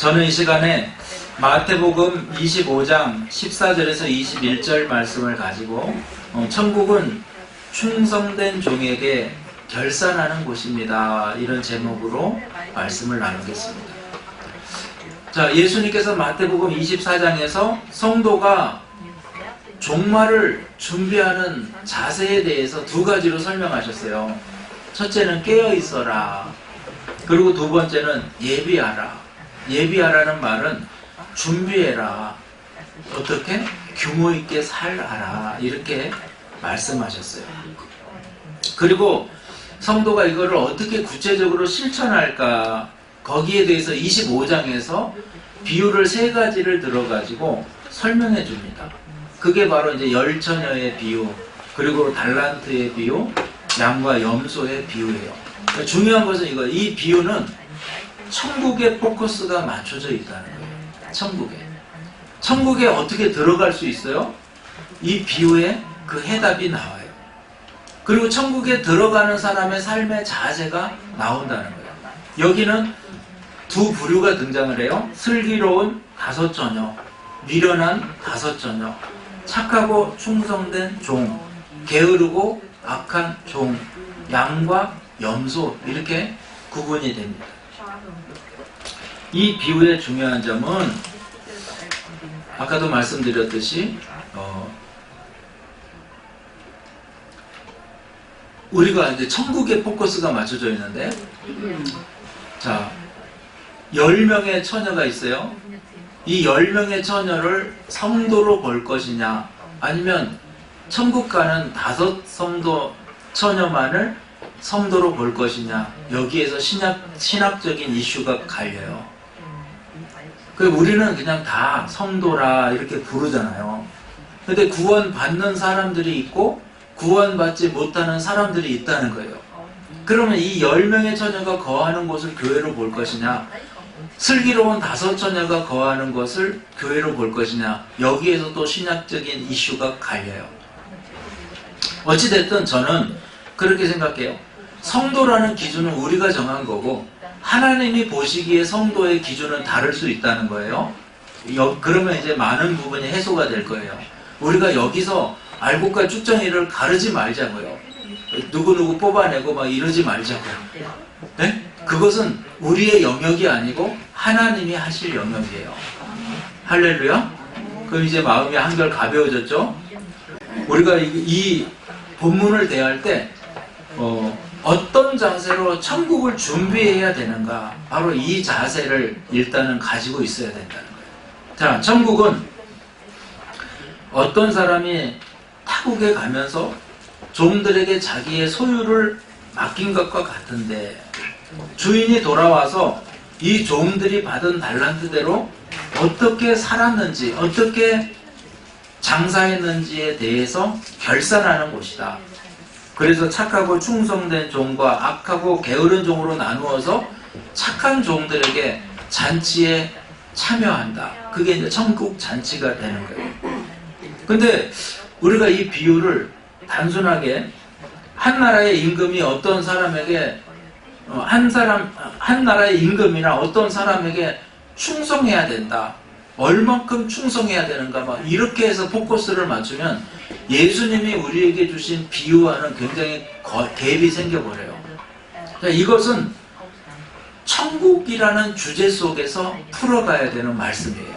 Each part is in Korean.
저는 이 시간에 마태복음 25장 14절에서 21절 말씀을 가지고 천국은 충성된 종에게 결산하는 곳입니다. 이런 제목으로 말씀을 나누겠습니다. 자, 예수님께서 마태복음 24장에서 성도가 종말을 준비하는 자세에 대해서 두 가지로 설명하셨어요. 첫째는 깨어 있어라. 그리고 두 번째는 예비하라. 예비하라는 말은 준비해라. 어떻게? 규모 있게 살아라. 이렇게 말씀하셨어요. 그리고 성도가 이거를 어떻게 구체적으로 실천할까? 거기에 대해서 25장에서 비유를 세 가지를 들어가지고 설명해 줍니다. 그게 바로 이제 열처녀의 비유, 그리고 달란트의 비유, 양과 염소의 비유예요. 그러니까 중요한 것은 이거, 이 비유는 천국에 포커스가 맞춰져 있다는 거예요. 천국에 어떻게 들어갈 수 있어요? 이 비유에 그 해답이 나와요. 그리고 천국에 들어가는 사람의 삶의 자세가 나온다는 거예요. 여기는 두 부류가 등장을 해요. 슬기로운 다섯 처녀, 미련한 다섯 처녀, 착하고 충성된 종, 게으르고 악한 종, 양과 염소, 이렇게 구분이 됩니다. 이 비유의 중요한 점은 아까도 말씀드렸듯이 우리가 이제 천국에 포커스가 맞춰져 있는데, 자, 10명의 처녀가 있어요. 이 10명의 처녀를 성도로 볼 것이냐, 아니면 천국 가는 5 성도 처녀만을 성도로 볼 것이냐, 여기에서 신학적인 이슈가 갈려요. 우리는 그냥 다 성도라 이렇게 부르잖아요. 근데 구원받는 사람들이 있고 구원받지 못하는 사람들이 있다는 거예요. 그러면 이 10명의 처녀가 거하는 곳을 교회로 볼 것이냐, 슬기로운 5 처녀가 거하는 것을 교회로 볼 것이냐, 여기에서 또 신학적인 이슈가 갈려요. 어찌됐든 저는 그렇게 생각해요. 성도라는 기준은 우리가 정한 거고 하나님이 보시기에 성도의 기준은 다를 수 있다는 거예요. 그러면 이제 많은 부분이 해소가 될 거예요. 우리가 여기서 알곡과 쭉정이를 가르지 말자고요. 누구누구 뽑아내고 막 이러지 말자고요. 네? 그것은 우리의 영역이 아니고 하나님이 하실 영역이에요. 할렐루야? 그럼 이제 마음이 한결 가벼워졌죠? 우리가 이 본문을 대할 때 어떤 자세로 천국을 준비해야 되는가, 바로 이 자세를 일단은 가지고 있어야 된다는 거예요. 자, 천국은 어떤 사람이 타국에 가면서 종들에게 자기의 소유를 맡긴 것과 같은데, 주인이 돌아와서 이 종들이 받은 달란트대로 어떻게 살았는지, 어떻게 장사했는지에 대해서 결산하는 곳이다. 그래서 착하고 충성된 종과 악하고 게으른 종으로 나누어서 착한 종들에게 잔치에 참여한다. 그게 이제 천국 잔치가 되는 거예요. 근데 우리가 이 비유를 단순하게 한 나라의 임금이 어떤 사람에게 한 나라의 임금이나 어떤 사람에게 충성해야 된다, 얼만큼 충성해야 되는가, 막 이렇게 해서 포커스를 맞추면 예수님이 우리에게 주신 비유와는 굉장히 갭이 생겨버려요. 이것은 천국이라는 주제 속에서 풀어가야 되는 말씀이에요.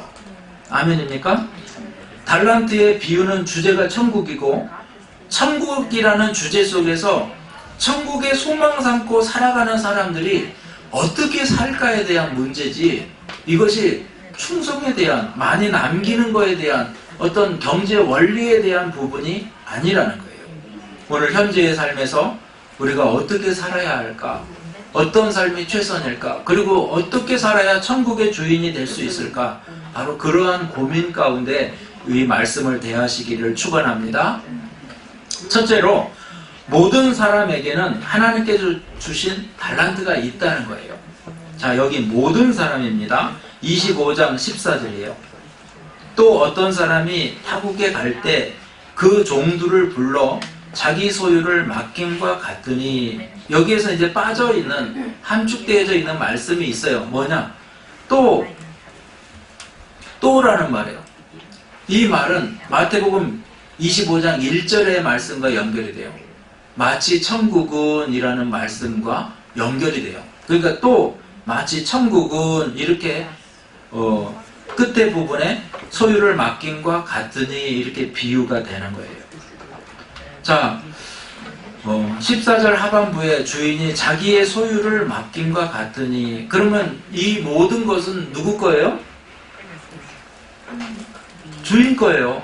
아멘입니까? 달란트의 비유는 주제가 천국이고, 천국이라는 주제 속에서 천국에 소망 삼고 살아가는 사람들이 어떻게 살까에 대한 문제지, 이것이 충성에 대한, 많이 남기는 거에 대한 어떤 경제 원리에 대한 부분이 아니라는 거예요. 오늘 현재의 삶에서 우리가 어떻게 살아야 할까, 어떤 삶이 최선일까, 그리고 어떻게 살아야 천국의 주인이 될 수 있을까, 바로 그러한 고민 가운데 이 말씀을 대하시기를 축원합니다. 첫째로, 모든 사람에게는 하나님께 주신 달란트가 있다는 거예요. 자, 여기 모든 사람입니다. 25장 14절이에요. 또 어떤 사람이 타국에 갈 때 그 종들을 불러 자기 소유를 맡김과 같으니, 여기에서 이제 빠져있는, 함축되어져 있는 말씀이 있어요. 뭐냐? 또 또라는 말이에요. 이 말은 마태복음 25장 1절의 말씀과 연결이 돼요. 마치 천국은 이라는 말씀과 연결이 돼요. 그러니까 또 마치 천국은 이렇게 끝에 부분에 소유를 맡김과 같으니 이렇게 비유가 되는 거예요. 자, 14절 하반부에 주인이 자기의 소유를 맡김과 같으니, 그러면 이 모든 것은 누구 거예요? 주인 거예요.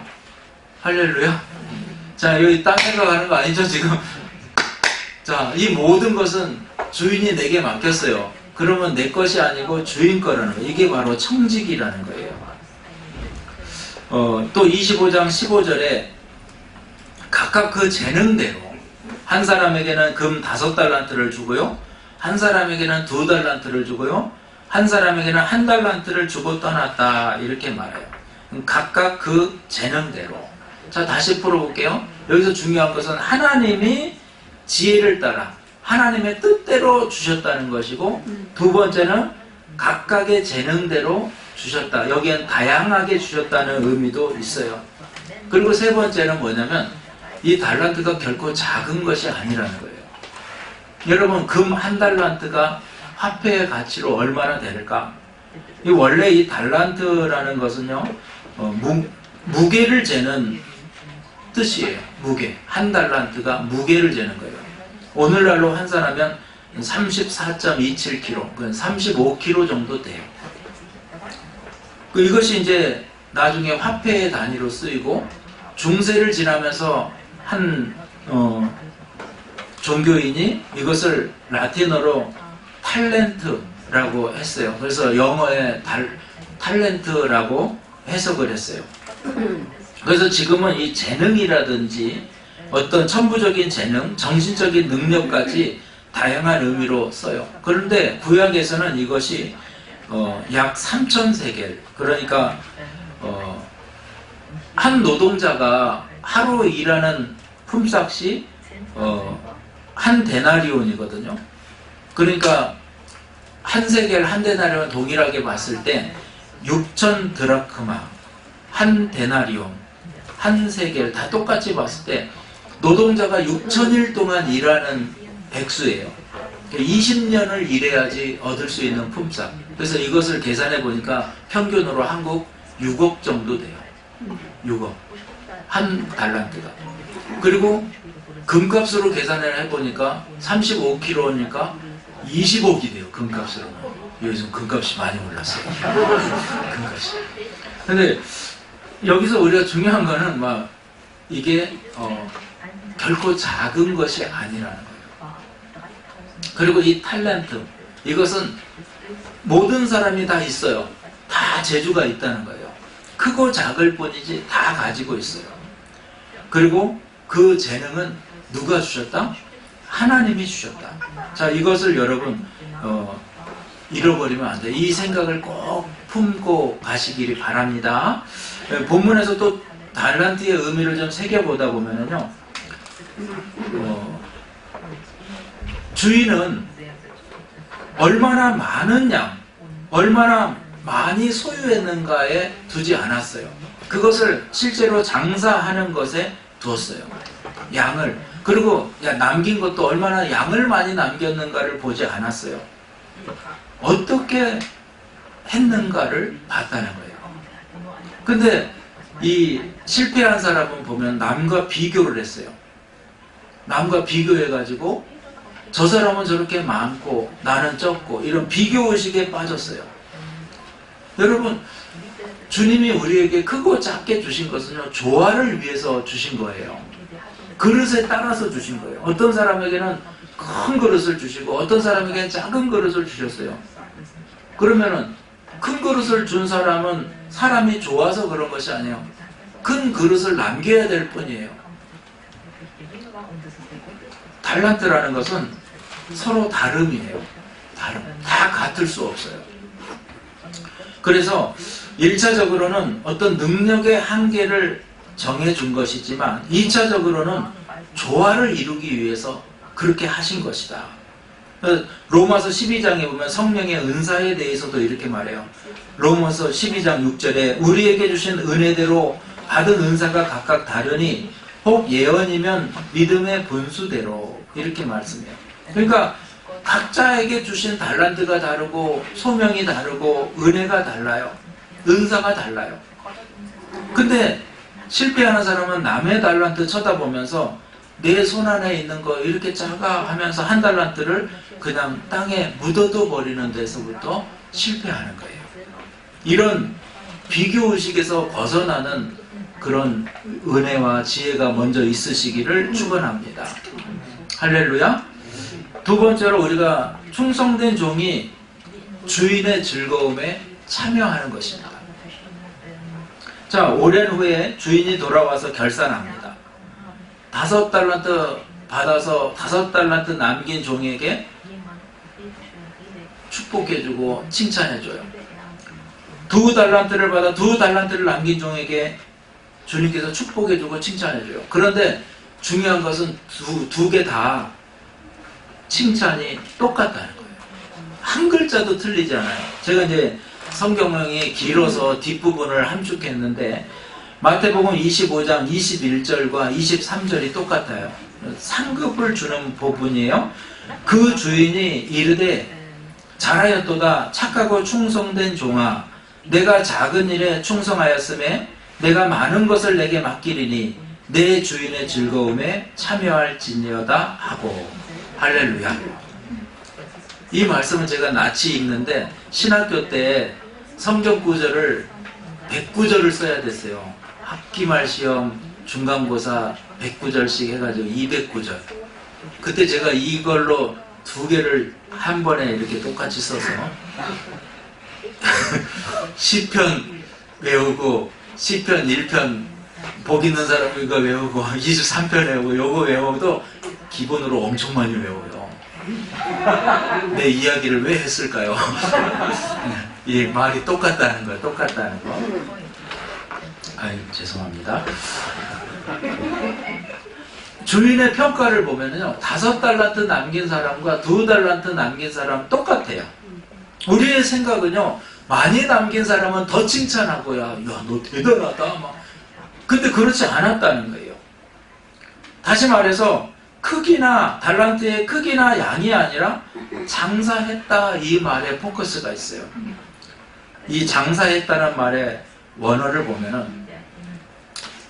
할렐루야. 자, 여기 딴 생각하는 거 아니죠 지금? 자, 이 모든 것은 주인이 내게 맡겼어요. 그러면 내 것이 아니고 주인 거라는 거예요. 이게 바로 청직이라는 거예요. 또 25장 15절에 각각 그 재능대로 한 사람에게는 금 5달란트를 주고요, 한 사람에게는 2달란트를 주고요, 한 사람에게는 1달란트를 주고 떠났다, 이렇게 말해요. 각각 그 재능대로. 자, 다시 풀어볼게요. 여기서 중요한 것은 하나님이 지혜를 따라 하나님의 뜻대로 주셨다는 것이고, 두 번째는 각각의 재능대로 주셨다. 여기엔 다양하게 주셨다는 의미도 있어요. 그리고 세 번째는 뭐냐면 이 달란트가 결코 작은 것이 아니라는 거예요. 여러분, 금 1달란트가 화폐의 가치로 얼마나 될까? 원래 이 달란트라는 것은요, 무게를 재는 뜻이에요. 무게. 1달란트가 무게를 재는 거예요. 오늘날로 환산하면 34.27kg, 35kg 정도 돼요. 이것이 이제 나중에 화폐의 단위로 쓰이고, 중세를 지나면서 한 종교인이 이것을 라틴어로 탈렌트라고 했어요. 그래서 영어에 탈렌트라고 해석을 했어요. 그래서 지금은 이 재능이라든지 어떤 천부적인 재능, 정신적인 능력까지 다양한 의미로 써요. 그런데 구약에서는 이것이 약 3,000세겔, 그러니까 한 노동자가 하루 일하는 품삯이 한 데나리온이거든요. 그러니까 한 세겔, 한 데나리온 동일하게 봤을 때 6,000 드라크마, 한 데나리온, 한 세겔 다 똑같이 봤을 때 노동자가 6,000일 동안 일하는 백수예요. 20년을 일해야지 얻을 수 있는 품삯. 그래서 이것을 계산해 보니까 평균으로 한국 6억 정도 돼요. 6억. 한 달란트가. 그리고 금값으로 계산을 해보니까 35kg니까 20억이 돼요. 금값으로. 요즘 금값이 많이 올랐어요. 금값이. 근데 여기서 우리가 중요한 거는 막 이게 결코 작은 것이 아니라는 거예요. 그리고 이 탤런트, 이것은 모든 사람이 다 있어요. 다 재주가 있다는 거예요. 크고 작을 뿐이지 다 가지고 있어요. 그리고 그 재능은 누가 주셨다? 하나님이 주셨다. 자, 이것을 여러분 잃어버리면 안 돼요. 이 생각을 꼭 품고 가시기를 바랍니다. 본문에서 또 달란트의 의미를 좀 새겨보다 보면은요, 주인은 얼마나 많은 양, 얼마나 많이 소유했는가에 두지 않았어요. 그것을 실제로 장사하는 것에 두었어요. 양을. 그리고 남긴 것도 얼마나 양을 많이 남겼는가를 보지 않았어요. 어떻게 했는가를 봤다는 거예요. 근데 이 실패한 사람은 보면 남과 비교를 했어요. 남과 비교해가지고 저 사람은 저렇게 많고 나는 적고, 이런 비교의식에 빠졌어요. 여러분, 주님이 우리에게 크고 작게 주신 것은요, 조화를 위해서 주신 거예요. 그릇에 따라서 주신 거예요. 어떤 사람에게는 큰 그릇을 주시고 어떤 사람에게는 작은 그릇을 주셨어요. 그러면은 큰 그릇을 준 사람은 사람이 좋아서 그런 것이 아니에요. 큰 그릇을 남겨야 될 뿐이에요. 달란트라는 것은 서로 다름이에요. 다름. 다 같을 수 없어요. 그래서 1차적으로는 어떤 능력의 한계를 정해준 것이지만 2차적으로는 조화를 이루기 위해서 그렇게 하신 것이다. 로마서 12장에 보면 성령의 은사에 대해서도 이렇게 말해요. 로마서 12장 6절에 우리에게 주신 은혜대로 받은 은사가 각각 다르니 혹 예언이면 믿음의 분수대로 이렇게 말씀해요. 그러니까 각자에게 주신 달란트가 다르고 소명이 다르고 은혜가 달라요. 은사가 달라요. 근데 실패하는 사람은 남의 달란트 쳐다보면서 내 손 안에 있는 거 이렇게 작아 하면서 한 달란트를 그냥 땅에 묻어둬 버리는 데서부터 실패하는 거예요. 이런 비교의식에서 벗어나는 그런 은혜와 지혜가 먼저 있으시기를 축원합니다. 할렐루야. 두 번째로 우리가 충성된 종이 주인의 즐거움에 참여하는 것입니다. 자, 오랜 후에 주인이 돌아와서 결산합니다. 5달란트 받아서 5달란트 남긴 종에게 축복해주고 칭찬해줘요. 2달란트를 받아 2달란트를 남긴 종에게 주님께서 축복해주고 칭찬해줘요. 그런데 중요한 것은 두 개 다 칭찬이 똑같다는 거예요. 한 글자도 틀리지 않아요. 제가 이제 성경명이 길어서 뒷부분을 함축했는데 마태복음 25장 21절과 23절이 똑같아요. 상급을 주는 부분이에요. 그 주인이 이르되 잘하였도다 착하고 충성된 종아 내가 작은 일에 충성하였음에 내가 많은 것을 내게 맡기리니 내 주인의 즐거움에 참여할지니어다 하고. 할렐루야. 이 말씀은 제가 낯이 읽는데 신학교 때 성경 구절을 100구절을 써야 됐어요. 학기말 시험 중간고사 100구절씩 해가지고 200구절. 그때 제가 이걸로 2개를 한 번에 이렇게 똑같이 써서 시편 외우고 시편 1편 복 있는 사람 이거 외우고 2주 3편 외우고 요거 외워도 기본으로 엄청 많이 외워요. 내 이야기를 왜 했을까요? 이 말이 똑같다는 거예요. 똑같다는 거. 아유, 죄송합니다. 주인의 평가를 보면요, 5달란트 남긴 사람과 2달란트 남긴 사람 똑같아요. 우리의 생각은요, 많이 남긴 사람은 더 칭찬하고, 야, 너 대단하다. 막. 근데 그렇지 않았다는 거예요. 다시 말해서, 크기나, 달란트의 크기나 양이 아니라, 장사했다, 이 말에 포커스가 있어요. 이 장사했다는 말의 원어를 보면은,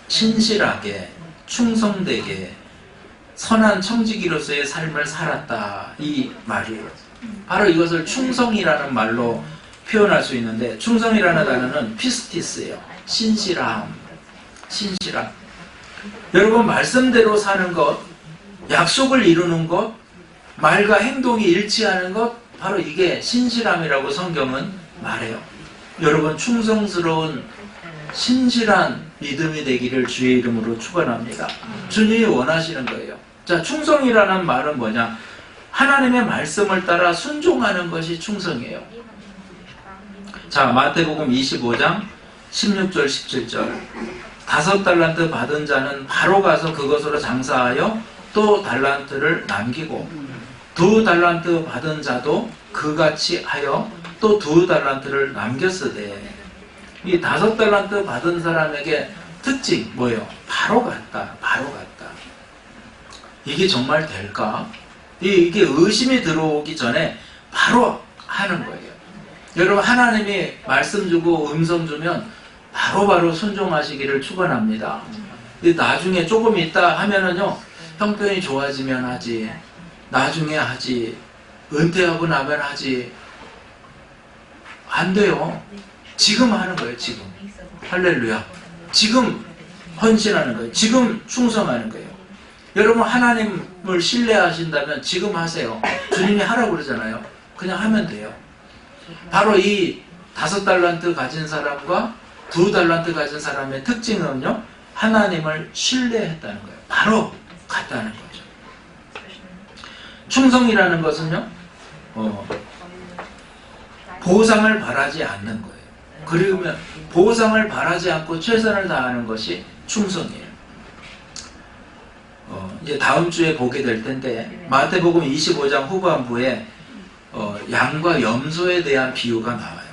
신실하게, 충성되게, 선한 청지기로서의 삶을 살았다, 이 말이에요. 바로 이것을 충성이라는 말로 표현할 수 있는데, 충성이라는 단어는 피스티스예요. 신실함. 신실함. 여러분, 말씀대로 사는 것, 약속을 이루는 것, 말과 행동이 일치하는 것, 바로 이게 신실함이라고 성경은 말해요. 여러분, 충성스러운 신실한 믿음이 되기를 주의 이름으로 축원합니다. 주님이 원하시는 거예요. 자, 충성이라는 말은 뭐냐? 하나님의 말씀을 따라 순종하는 것이 충성이에요. 자, 마태복음 25장 16절 17절 5달란트 받은 자는 바로 가서 그것으로 장사하여 또 달란트를 남기고 2달란트 받은 자도 그같이 하여 또 2달란트를 남겼으되. 이 5달란트 받은 사람에게 특징 뭐예요? 바로 갔다. 바로 갔다. 이게 정말 될까? 이게 의심이 들어오기 전에 바로 하는 거예요. 여러분, 하나님이 말씀 주고 음성 주면 바로바로 순종하시기를 축원합니다. 나중에 조금 있다 하면은요, 형편이 좋아지면 하지, 나중에 하지, 은퇴하고 나면 하지. 안 돼요. 지금 하는 거예요. 지금. 할렐루야. 지금 헌신하는 거예요. 지금 충성하는 거예요. 여러분, 하나님을 신뢰하신다면 지금 하세요. 주님이 하라고 그러잖아요. 그냥 하면 돼요. 바로 이 5달란트 가진 사람과 2달란트 가진 사람의 특징은요, 하나님을 신뢰했다는 거예요. 바로 갔다는 거죠. 충성이라는 것은요, 보상을 바라지 않는 거예요. 그러면 보상을 바라지 않고 최선을 다하는 것이 충성이에요. 이제 다음 주에 보게 될 텐데 마태복음 25장 후반부에 양과 염소에 대한 비유가 나와요.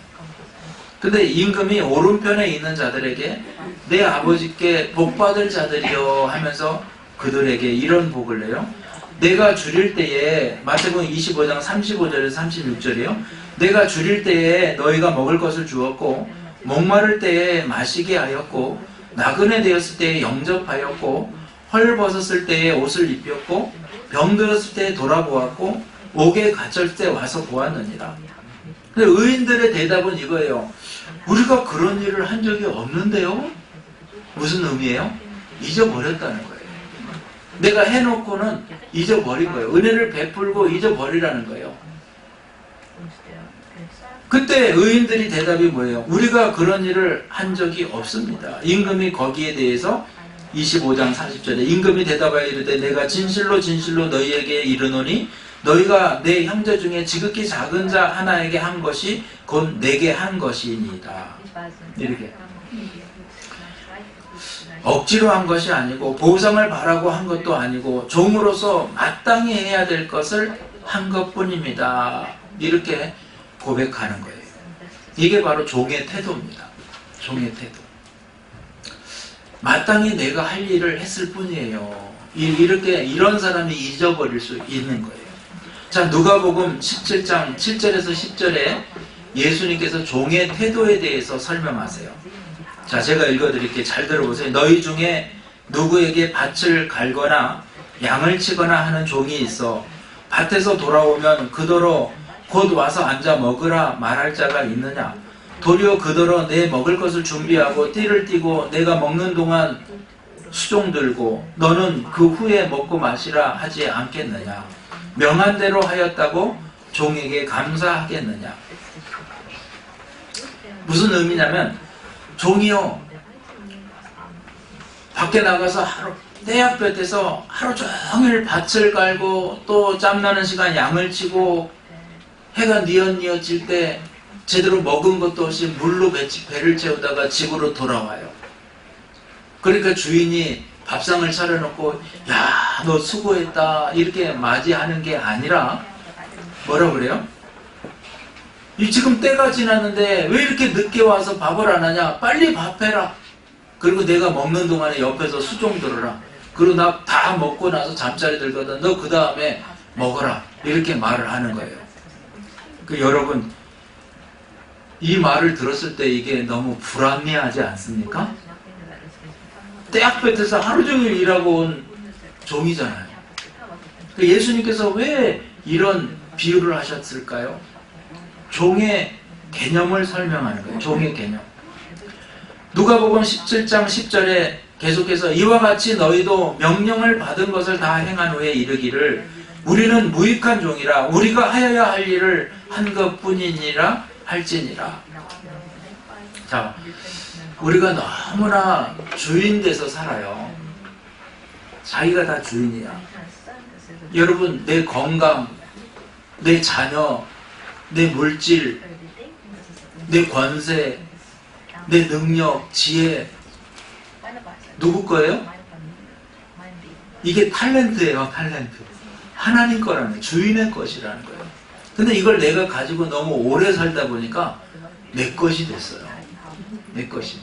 근데 임금이 오른편에 있는 자들에게 내 아버지께 복받을 자들이여 하면서 그들에게 이런 복을 내요. 내가 줄일 때에 마태복음 25장 35절에서 36절이요. 내가 줄일 때에 너희가 먹을 것을 주었고 목마를 때에 마시게 하였고 나그네 되었을 때에 영접하였고 헐벗었을 때에 옷을 입혔고 병들었을 때에 돌아보았고 옥에 갇혔을 때 와서 보았느니라. 근데 의인들의 대답은 이거예요. 우리가 그런 일을 한 적이 없는데요? 무슨 의미예요? 잊어버렸다는 거예요. 내가 해놓고는 잊어버린 거예요. 은혜를 베풀고 잊어버리라는 거예요. 그때 의인들이 대답이 뭐예요? 우리가 그런 일을 한 적이 없습니다. 임금이 거기에 대해서 25장 40절에 임금이 대답하여 이르되 내가 진실로 진실로 너희에게 이르노니 너희가 내 형제 중에 지극히 작은 자 하나에게 한 것이 곧 내게 한 것이니이다. 이렇게 억지로 한 것이 아니고 보상을 바라고 한 것도 아니고 종으로서 마땅히 해야 될 것을 한 것뿐입니다. 이렇게 고백하는 거예요. 이게 바로 종의 태도입니다. 종의 태도. 마땅히 내가 할 일을 했을 뿐이에요. 이런 사람이 잊어버릴 수 있는 거예요. 자, 누가복음 17장 7절에서 10절에 예수님께서 종의 태도에 대해서 설명하세요. 자, 제가 읽어드릴게요. 잘 들어보세요. 너희 중에 누구에게 밭을 갈거나 양을 치거나 하는 종이 있어 밭에서 돌아오면 그더러 곧 와서 앉아 먹으라 말할 자가 있느냐? 도리어 그더러 내 먹을 것을 준비하고 띠를 띠고 내가 먹는 동안 수종 들고 너는 그 후에 먹고 마시라 하지 않겠느냐? 명한 대로 하였다고 종에게 감사하겠느냐? 무슨 의미냐면 종이요 밖에 나가서 떼약볕에서 하루 종일 밭을 갈고 또 짬나는 시간 양을 치고 해가 뉘엿뉘엿질 때 제대로 먹은 것도 없이 물로 배를 채우다가 집으로 돌아와요. 그러니까 주인이 밥상을 차려놓고 야 너 수고했다 이렇게 맞이하는 게 아니라 뭐라 그래요? 지금 때가 지났는데 왜 이렇게 늦게 와서 밥을 안 하냐? 빨리 밥해라. 그리고 내가 먹는 동안에 옆에서 수종 들어라. 그리고 나 다 먹고 나서 잠자리 들거든. 너 그 다음에 먹어라. 이렇게 말을 하는 거예요. 여러분 이 말을 들었을 때 이게 너무 불합리하지 않습니까? 떼약볕에서 하루 종일 일하고 온 종이잖아요. 예수님께서 왜 이런 비유를 하셨을까요? 종의 개념을 설명하는 거예요. 종의 개념. 누가복음 17장 10절에 계속해서 이와 같이 너희도 명령을 받은 것을 다 행한 후에 이르기를 우리는 무익한 종이라 우리가 하여야 할 일을 한 것뿐이니라 할지니라. 자, 우리가 너무나 주인 돼서 살아요. 자기가 다 주인이야. 여러분 내 건강, 내 자녀, 내 물질, 내 권세, 내 능력, 지혜 누구 거예요? 이게 탤런트예요. 탤런트. 하나님 거라는 거예요. 주인의 것이라는 거예요. 근데 이걸 내가 가지고 너무 오래 살다 보니까 내 것이 됐어요. 내 것이.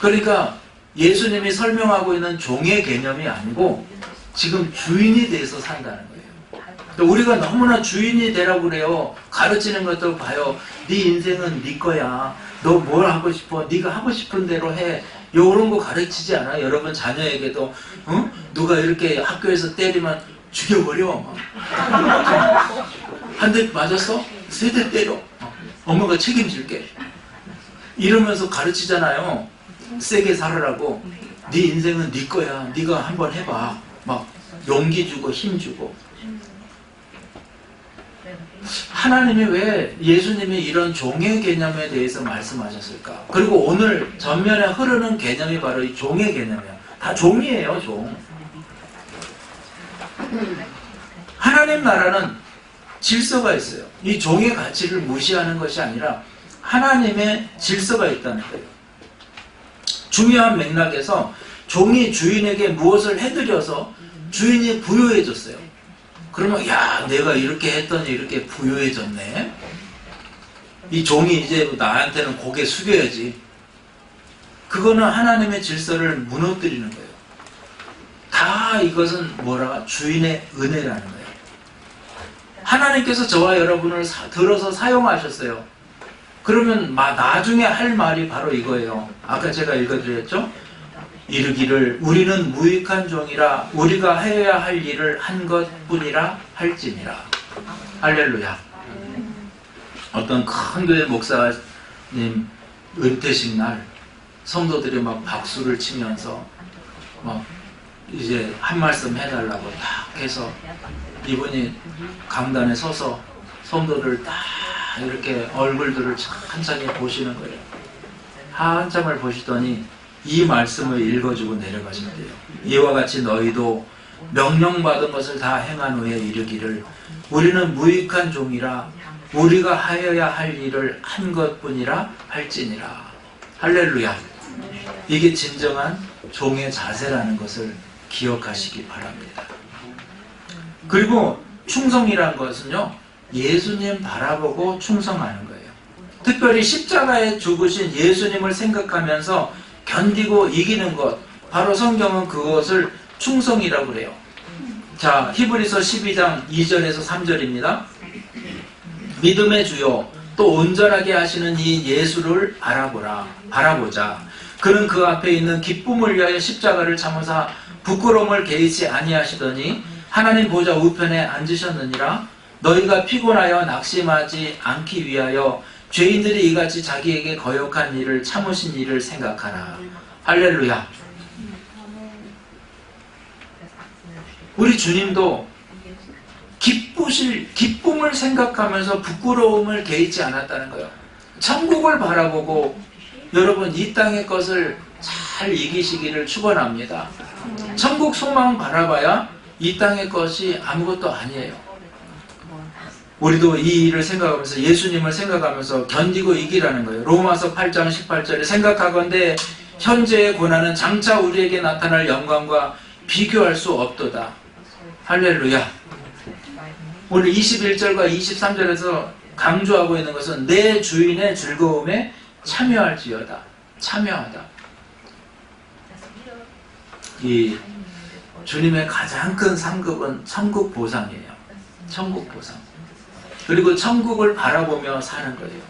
그러니까 예수님이 설명하고 있는 종의 개념이 아니고 지금 주인이 돼서 산다는 거예요. 우리가 너무나 주인이 되라고 그래요. 가르치는 것도 봐요. 네 인생은 네 거야. 너 뭘 하고 싶어? 네가 하고 싶은 대로 해. 요런 거 가르치지 않아요? 여러분 자녀에게도 누가 이렇게 학교에서 때리면 죽여버려. 한 대 맞았어? 세 대 때려. 엄마가 책임질게. 이러면서 가르치잖아요. 세게 살으라고. 네 인생은 네 거야. 네가 한번 해봐. 막 용기 주고 힘 주고. 하나님이 왜 예수님이 이런 종의 개념에 대해서 말씀하셨을까? 그리고 오늘 전면에 흐르는 개념이 바로 이 종의 개념이에요. 다 종이에요. 종. 하나님 나라는 질서가 있어요. 이 종의 가치를 무시하는 것이 아니라 하나님의 질서가 있다는 거예요. 중요한 맥락에서 종이 주인에게 무엇을 해드려서 주인이 부유해졌어요. 그러면 야, 내가 이렇게 했더니 이렇게 부유해졌네. 이 종이 이제 나한테는 고개 숙여야지. 그거는 하나님의 질서를 무너뜨리는 거예요. 다 이것은 뭐라? 주인의 은혜라는 거예요. 하나님께서 저와 여러분을 들어서 사용하셨어요. 그러면 나중에 할 말이 바로 이거예요. 아까 제가 읽어드렸죠? 이르기를 우리는 무익한 종이라 우리가 해야 할 일을 한 것뿐이라 할지니라. 할렐루야. 어떤 큰 교회 목사님 은퇴식 날 성도들이 막 박수를 치면서 막 이제 한 말씀 해달라고 딱 해서 이분이 강단에 서서 성도들 딱 이렇게 얼굴들을 천천히 보시는 거예요. 한참을 보시더니 이 말씀을 읽어주고 내려가신대요. 이와 같이 너희도 명령받은 것을 다 행한 후에 이르기를 우리는 무익한 종이라 우리가 하여야 할 일을 한 것뿐이라 할지니라. 할렐루야. 이게 진정한 종의 자세라는 것을 기억하시기 바랍니다. 그리고 충성이라는 것은요, 예수님 바라보고 충성하는 거예요. 특별히 십자가에 죽으신 예수님을 생각하면서 견디고 이기는 것, 바로 성경은 그것을 충성이라고 그래요. 자, 히브리서 12장 2절에서 3절입니다. 믿음의 주요 또 온전하게 하시는 이 예수를 바라보자. 그는 그 앞에 있는 기쁨을 위하여 십자가를 참으사 부끄러움을 개의치 아니하시더니 하나님 보좌 우편에 앉으셨느니라. 너희가 피곤하여 낙심하지 않기 위하여 죄인들이 이같이 자기에게 거역한 일을 참으신 일을 생각하라. 할렐루야. 우리 주님도 기쁨을 생각하면서 부끄러움을 개의치 않았다는 거예요. 천국을 바라보고 여러분 이 땅의 것을 잘 이기시기를 축원합니다. 천국 소망 바라봐야 이 땅의 것이 아무것도 아니에요. 우리도 이 일을 생각하면서 예수님을 생각하면서 견디고 이기라는 거예요. 로마서 8장 18절에 생각하건대 현재의 고난은 장차 우리에게 나타날 영광과 비교할 수 없도다. 할렐루야. 오늘 21절과 23절에서 강조하고 있는 것은 내 주인의 즐거움에 참여할지어다. 참여하다. 이 주님의 가장 큰 상급은 천국 보상이에요. 천국 보상. 그리고 천국을 바라보며 사는 거예요.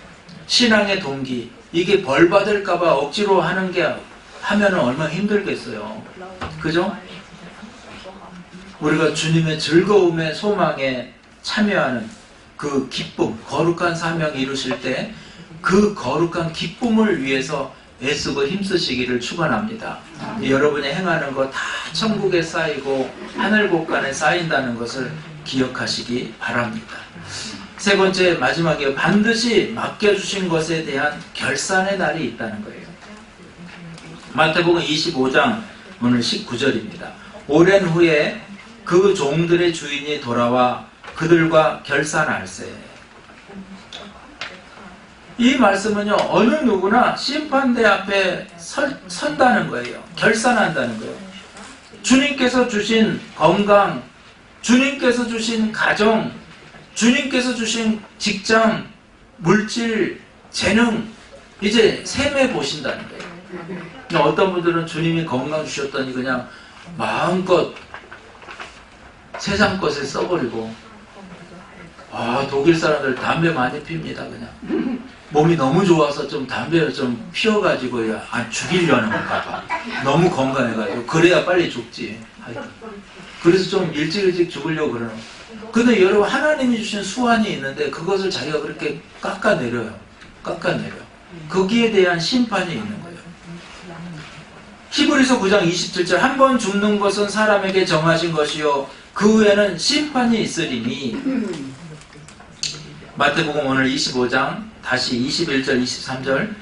신앙의 동기, 이게 벌 받을까봐 억지로 하는 게 하면은 얼마나 힘들겠어요. 그죠? 우리가 주님의 즐거움의 소망에 참여하는 그 기쁨, 거룩한 사명 이루실 때 그 거룩한 기쁨을 위해서 애쓰고 힘쓰시기를 축원합니다. 여러분이 행하는 거 다 천국에 쌓이고 하늘 곳간에 쌓인다는 것을 기억하시기 바랍니다. 세 번째, 마지막에 반드시 맡겨주신 것에 대한 결산의 날이 있다는 거예요. 마태복음 25장 오늘 19절입니다. 오랜 후에 그 종들의 주인이 돌아와 그들과 결산할세. 이 말씀은요, 어느 누구나 심판대 앞에 선다는 거예요. 결산한다는 거예요. 주님께서 주신 건강, 주님께서 주신 가정, 주님께서 주신 직장, 물질, 재능, 이제 셈해 보신다는 거예요. 어떤 분들은 주님이 건강 주셨더니 그냥 마음껏 세상 것에 써버리고, 독일 사람들 담배 많이 핍니다. 그냥 몸이 너무 좋아서 좀 담배를 좀 피워가지고 죽이려는 건가 봐. 너무 건강해가지고 그래야 빨리 죽지. 그래서 좀 일찍 죽으려고 그러는. 근데 여러분, 하나님이 주신 수완이 있는데 그것을 자기가 그렇게 깎아내려요. 거기에 대한 심판이 있는 거예요. 히브리서 9장 27절 한 번 죽는 것은 사람에게 정하신 것이요 그 후에는 심판이 있으리니. 마태복음 오늘 25장 다시 21절 23절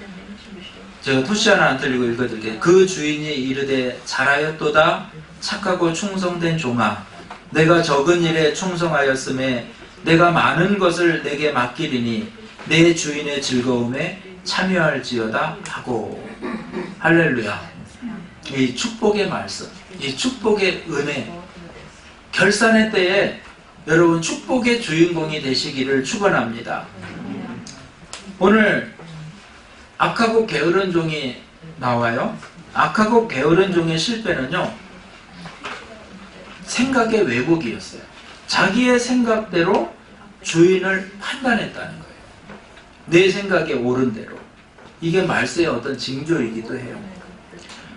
제가 토시 하나 안 틀리고 읽어드릴게요. 그 주인이 이르되 잘하였도다 착하고 충성된 종아 내가 적은 일에 충성하였음에 내가 많은 것을 내게 맡기리니 내 주인의 즐거움에 참여할지어다 하고. 할렐루야. 이 축복의 말씀, 이 축복의 은혜, 결산의 때에 여러분 축복의 주인공이 되시기를 축원합니다. 오늘 악하고 게으른 종이 나와요. 악하고 게으른 종의 실패는요, 생각의 왜곡이었어요. 자기의 생각대로 주인을 판단했다는 거예요. 내 생각에 옳은 대로. 이게 말세의 어떤 징조이기도 해요.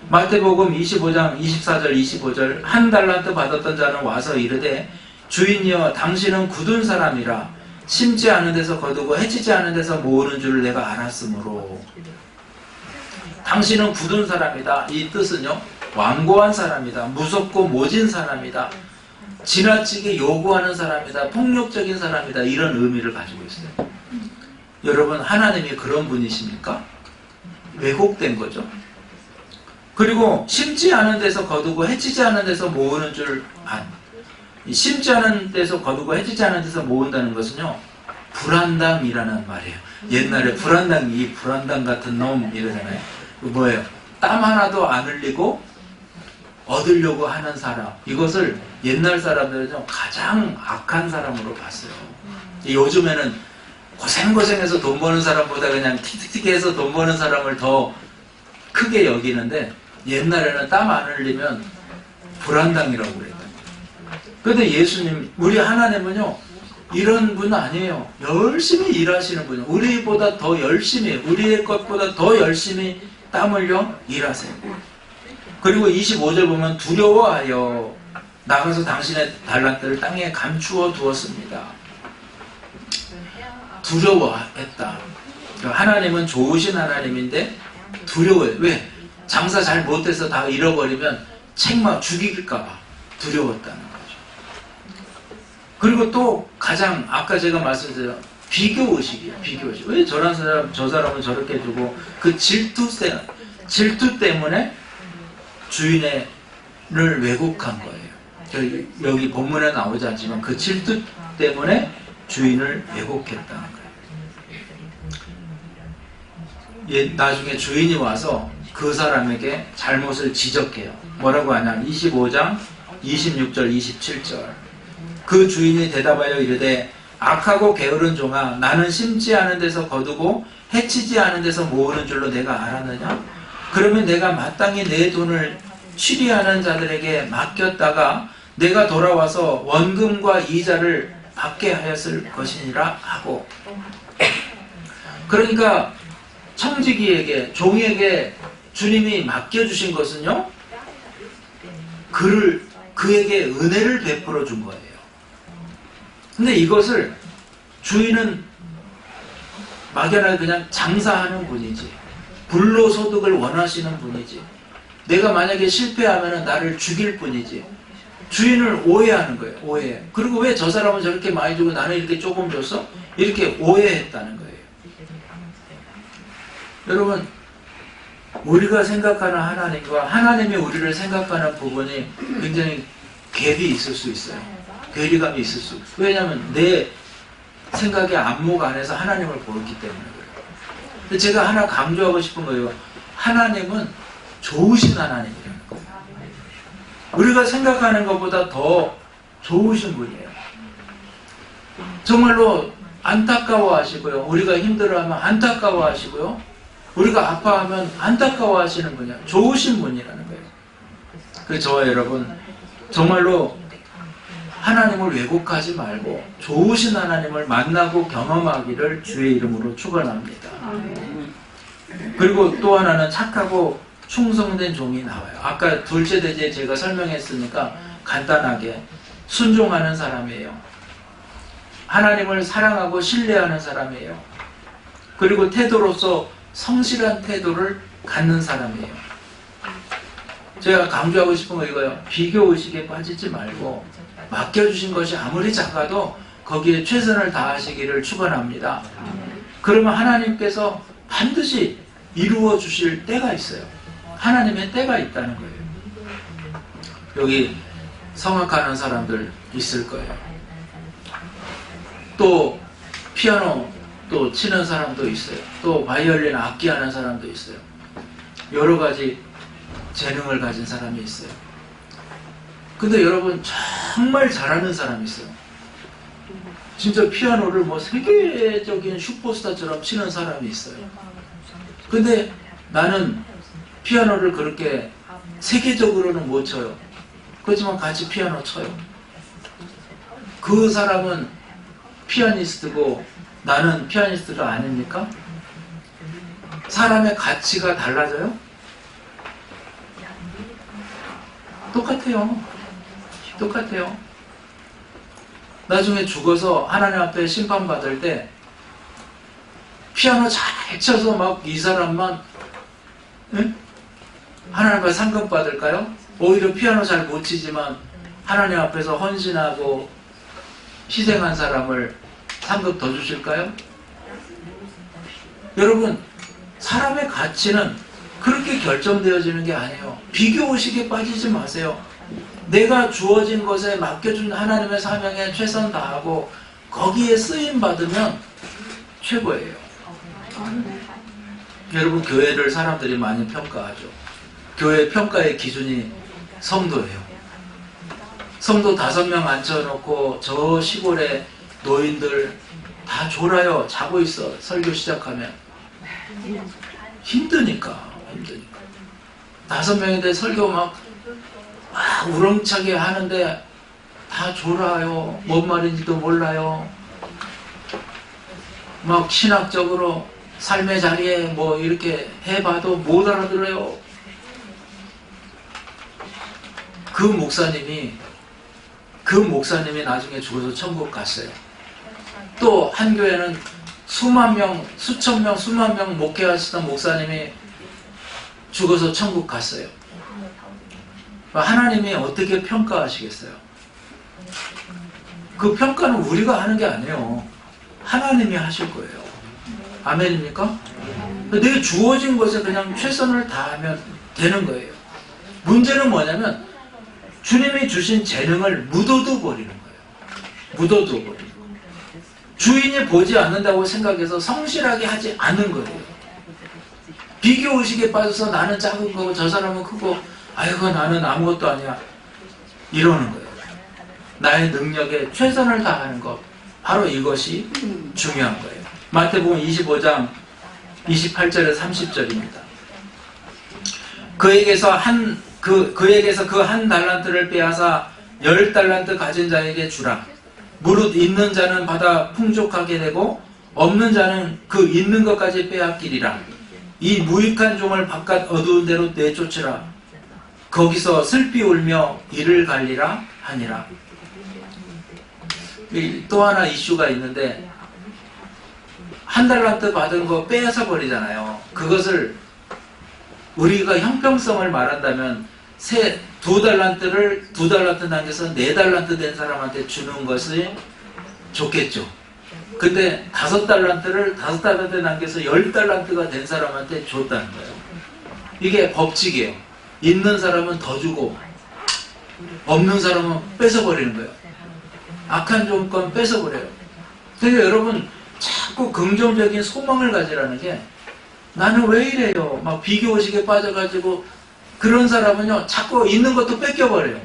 마태복음 25장 24절 25절 한 달란트 받았던 자는 와서 이르되 주인이여 당신은 굳은 사람이라 심지 않은 데서 거두고 해치지 않은 데서 모으는 줄을 내가 알았으므로. 당신은 굳은 사람이다. 이 뜻은요, 완고한 사람이다. 무섭고 모진 사람이다. 지나치게 요구하는 사람이다. 폭력적인 사람이다. 이런 의미를 가지고 있어요. 여러분, 하나님이 그런 분이십니까? 왜곡된 거죠. 그리고 심지 않은 데서 거두고 해치지 않은 데서 모으는 줄 심지 않은 데서 거두고 해치지 않은 데서 모은다는 것은요, 불안당이라는 말이에요. 옛날에 불안당, 불안당 같은 놈 이러잖아요. 뭐예요? 땀 하나도 안 흘리고 얻으려고 하는 사람. 이것을 옛날 사람들은 가장 악한 사람으로 봤어요. 요즘에는 고생고생해서 돈 버는 사람보다 그냥 틱틱틱해서 돈 버는 사람을 더 크게 여기는데, 옛날에는 땀 안 흘리면 불안당이라고 그랬다. 그런데 예수님, 우리 하나님은요, 이런 분 아니에요. 열심히 일하시는 분이에요. 우리보다 더 열심히, 우리의 것보다 더 열심히 땀 흘려 일하세요. 그리고 25절 보면 두려워하여 나가서 당신의 달란트를 땅에 감추어 두었습니다. 두려워했다. 하나님은 좋으신 하나님인데 두려워해. 왜? 장사 잘 못해서 다 잃어버리면 책망 죽일까봐 두려웠다는 거죠. 그리고 또 가장 아까 제가 말씀드린 비교의식이에요. 비교의식. 왜 저런 사람, 저 사람은 저렇게 해주고, 그 질투 때문에 주인을 왜곡한 거예요. 여기 본문에 나오지 않지만 그 질투 때문에 주인을 왜곡했다는 거예요. 나중에 주인이 와서 그 사람에게 잘못을 지적해요. 뭐라고 하냐? 25장 26절 27절. 그 주인이 대답하여 이르되 악하고 게으른 종아, 나는 심지 않은 데서 거두고 해치지 않은 데서 모으는 줄로 내가 알았느냐? 그러면 내가 마땅히 내 돈을 취리하는 자들에게 맡겼다가 내가 돌아와서 원금과 이자를 받게 하였을 것이니라 하고. 그러니까 청지기에게, 종에게 주님이 맡겨주신 것은요, 그에게 은혜를 베풀어 준 거예요. 근데 이것을 주인은 막연하게 그냥 장사하는 분이지, 불로소득을 원하시는 분이지, 내가 만약에 실패하면 나를 죽일 뿐이지, 주인을 오해하는 거예요. 오해. 그리고 왜 저 사람은 저렇게 많이 주고 나는 이렇게 조금 줬어? 이렇게 오해했다는 거예요. 여러분, 우리가 생각하는 하나님과 하나님이 우리를 생각하는 부분이 굉장히 갭이 있을 수 있어요. 괴리감이 있을 수 있어요. 왜냐하면 내 생각의 안목 안에서 하나님을 보기 때문에 그래요. 근데 제가 하나 강조하고 싶은 거예요. 하나님은 좋으신 하나님이라는 거예요. 우리가 생각하는 것보다 더 좋으신 분이에요. 정말로 안타까워하시고요. 우리가 힘들어하면 안타까워하시고요. 우리가 아파하면 안타까워하시는 분이야. 좋으신 분이라는 거예요. 그래서 저와 여러분, 정말로 하나님을 왜곡하지 말고 좋으신 하나님을 만나고 경험하기를 주의 이름으로 축원합니다. 그리고 또 하나는 착하고 충성된 종이 나와요. 아까 둘째 대제에 제가 설명했으니까 간단하게 순종하는 사람이에요. 하나님을 사랑하고 신뢰하는 사람이에요. 그리고 태도로서 성실한 태도를 갖는 사람이에요. 제가 강조하고 싶은 거 이거예요. 비교의식에 빠지지 말고 맡겨주신 것이 아무리 작아도 거기에 최선을 다하시기를 축원합니다. 그러면 하나님께서 반드시 이루어 주실 때가 있어요. 하나님의 때가 있다는 거예요. 여기 성악하는 사람들 있을 거예요. 또 피아노 또 치는 사람도 있어요. 또 바이올린 악기 하는 사람도 있어요. 여러 가지 재능을 가진 사람이 있어요. 근데 여러분 정말 잘하는 사람이 있어요. 진짜 피아노를 뭐 세계적인 슈퍼스타처럼 치는 사람이 있어요. 근데 나는 피아노를 그렇게 세계적으로는 못 쳐요. 그렇지만 같이 피아노 쳐요. 그 사람은 피아니스트고 나는 피아니스트가 아닙니까? 사람의 가치가 달라져요? 똑같아요. 똑같아요. 나중에 죽어서 하나님 앞에 심판받을 때 피아노 잘 쳐서 막 이 사람만 응? 하나님 앞에 상금 받을까요? 오히려 피아노 잘 못 치지만 하나님 앞에서 헌신하고 희생한 사람을 상금 더 주실까요? 여러분, 사람의 가치는 그렇게 결정되어지는 게 아니에요. 비교의식에 빠지지 마세요. 내가 주어진 것에 맡겨준 하나님의 사명에 최선 다하고 거기에 쓰임받으면 최고예요. 여러분, 교회를 사람들이 많이 평가하죠. 교회 평가의 기준이 성도예요. 성도 5명 앉혀놓고 저 시골에 노인들 다 졸아요. 자고 있어. 설교 시작하면. 힘드니까. 5명인데 설교 막 우렁차게 하는데 다 졸아요. 뭔 말인지도 몰라요. 막 신학적으로 삶의 자리에 뭐 이렇게 해봐도 못 알아들어요. 그 목사님이 나중에 죽어서 천국 갔어요. 또 한 교회는 수만 명, 수천 명, 수만 명 목회하시던 목사님이 죽어서 천국 갔어요. 하나님이 어떻게 평가하시겠어요? 그 평가는 우리가 하는 게 아니에요. 하나님이 하실 거예요. 아멘입니까? 내게 주어진 것에 그냥 최선을 다하면 되는 거예요. 문제는 뭐냐면 주님이 주신 재능을 묻어둬 버리는 거예요. 묻어둬 버리는 거예요. 주인이 보지 않는다고 생각해서 성실하게 하지 않는 거예요. 비교의식에 빠져서 나는 작은 거고 저 사람은 크고 아이고 나는 아무것도 아니야 이러는 거예요. 나의 능력에 최선을 다하는 것, 바로 이것이 중요한 거예요. 마태복음 25장 28절에 30절입니다. 그에게서 그 한 달란트를 빼앗아 10달란트 가진 자에게 주라. 무릇 있는 자는 받아 풍족하게 되고 없는 자는 그 있는 것까지 빼앗기리라. 이 무익한 종을 바깥 어두운 데로 내쫓으라. 거기서 슬피 울며 이를 갈리라 하니라. 또 하나 이슈가 있는데 한 달란트 받은 거 빼앗아 버리잖아요. 그것을 우리가 형평성을 말한다면 두 달란트 남겨서 4달란트 된 사람한테 주는 것이 좋겠죠. 근데 5달란트 남겨서 10달란트가 된 사람한테 줬다는 거예요. 이게 법칙이에요. 있는 사람은 더 주고 없는 사람은 뺏어버리는 거예요. 악한 종건 뺏어버려요. 그러니까 여러분 자꾸 긍정적인 소망을 가지라는 게 나는 왜 이래요? 막 비교의식에 빠져가지고 그런 사람은요 자꾸 있는 것도 뺏겨버려요.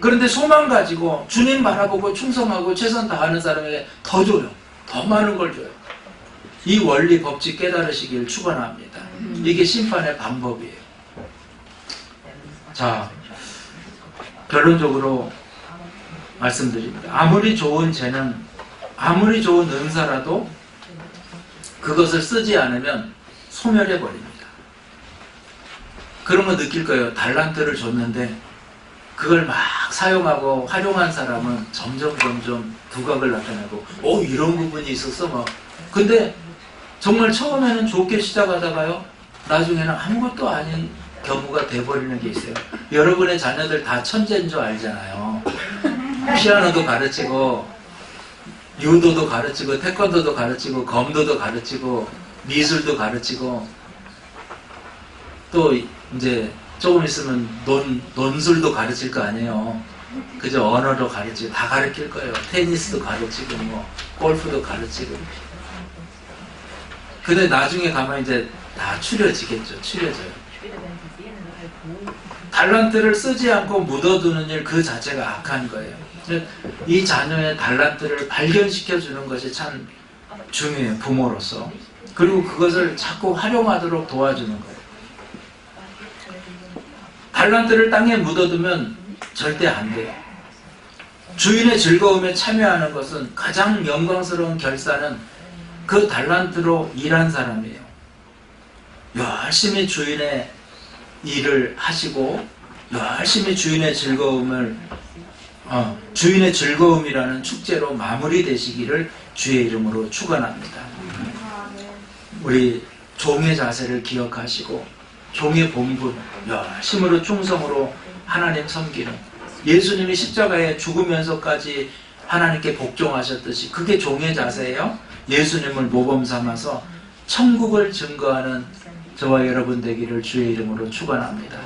그런데 소망 가지고 주님 바라보고 충성하고 최선 다하는 사람에게 더 줘요. 더 많은 걸 줘요. 이 원리 법칙 깨달으시길 축원합니다. 이게 심판의 방법이에요. 자, 결론적으로 말씀드립니다. 아무리 좋은 재능, 아무리 좋은 은사라도 그것을 쓰지 않으면 소멸해 버립니다. 그런 거 느낄 거예요. 달란트를 줬는데 그걸 막 사용하고 활용한 사람은 점점 두각을 나타내고 이런 부분이 있었어 막. 근데 정말 처음에는 좋게 시작하다가요 나중에는 아무것도 아닌 경우가 돼버리는 게 있어요. 여러분의 자녀들 다 천재인 줄 알잖아요. 피아노도 가르치고 유도도 가르치고 태권도도 가르치고 검도도 가르치고 미술도 가르치고 또 이제 조금 있으면 논술도 가르칠 거 아니에요. 그저 언어도 가르치고 다 가르칠 거예요. 테니스도 가르치고 뭐 골프도 가르치고. 근데 나중에 가면 이제 다 추려지겠죠. 추려져요. 달란트를 쓰지 않고 묻어두는 일 그 자체가 악한 거예요. 이 자녀의 달란트를 발견시켜 주는 것이 참 중요해요, 부모로서. 그리고 그것을 자꾸 활용하도록 도와주는 거예요. 달란트를 땅에 묻어두면 절대 안 돼요. 주인의 즐거움에 참여하는 것은 가장 영광스러운 결사는 그 달란트로 일한 사람이에요. 열심히 주인의 일을 하시고 열심히 주인의 즐거움이라는 축제로 마무리되시기를 주의 이름으로 축원합니다. 우리 종의 자세를 기억하시고 종의 본분, 열심으로 충성으로 하나님 섬기는, 예수님이 십자가에 죽으면서까지 하나님께 복종하셨듯이 그게 종의 자세예요. 예수님을 모범 삼아서 천국을 증거하는 저와 여러분 되기를 주의 이름으로 축원합니다.